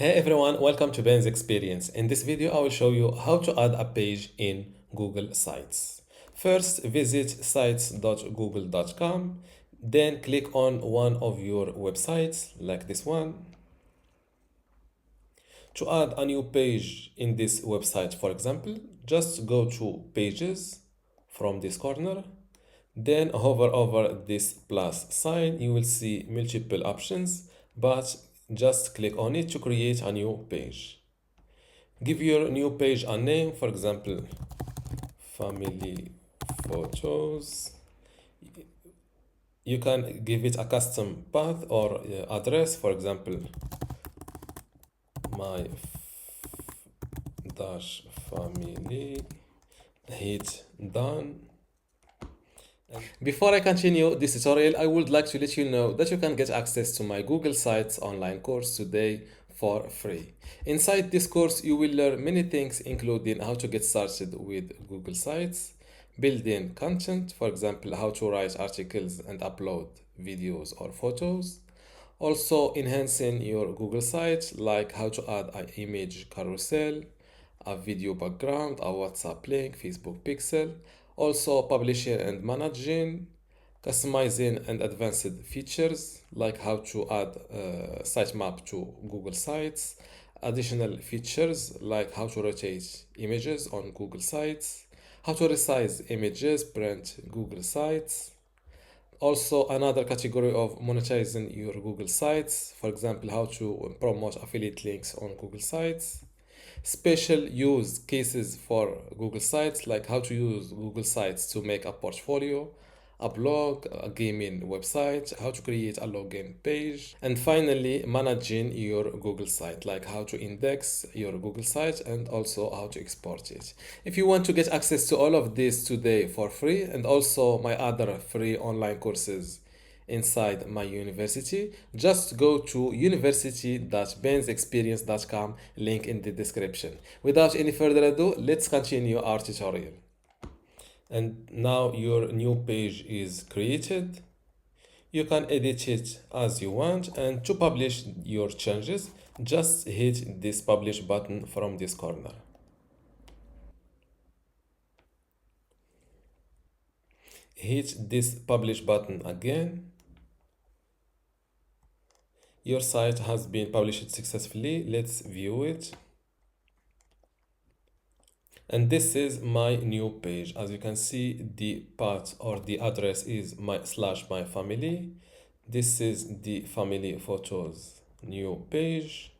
Hey everyone, welcome to Ben's Experience. In this video, I will show you how to add a page in Google Sites. First, visit sites.google.com, then click on one of your websites like this one. To add a new page in this website, for example, just go to Pages from this corner, then hover over this plus sign. You will see multiple options, but just click on it to create a new page. Give your new page a name, for example, family photos. You can give it a custom path or address, for example, my dash family. Hit done. Before I continue this tutorial, I would like to let you know that you can get access to my Google Sites online course today for free. Inside this course, you will learn many things, including how to get started with Google Sites, building content, for example, how to write articles and upload videos or photos, also enhancing your Google Sites, like how to add an image carousel, a video background, a WhatsApp link, Facebook pixel, also publishing and managing, customizing and advanced features like how to add sitemap to Google Sites, additional features like how to rotate images on Google Sites, how to resize images, print Google Sites. Also, another category of monetizing your Google Sites, for example, how to promote affiliate links on Google Sites. Special use cases for Google Sites, like how to use Google Sites to make a portfolio, a blog, a gaming website, how to create a login page, and finally, managing your Google site, like how to index your Google site and also how to export it. If you want to get access to all of this today for free, and also my other free online courses inside my university, just go to university.bensexperience.com, link in the description. Without any further ado, let's continue our tutorial. And now your new page is created. You can edit it as you want, and to publish your changes, just hit this publish button from this corner. Hit this publish button again. Your site has been published successfully. Let's view it. And this is my new page. As you can see, the path or the address is my family. This is the family photos new page.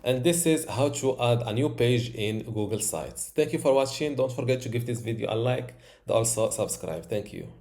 And this is how to add a new page in Google Sites. Thank you for watching. Don't forget to give this video a like and also subscribe. Thank you.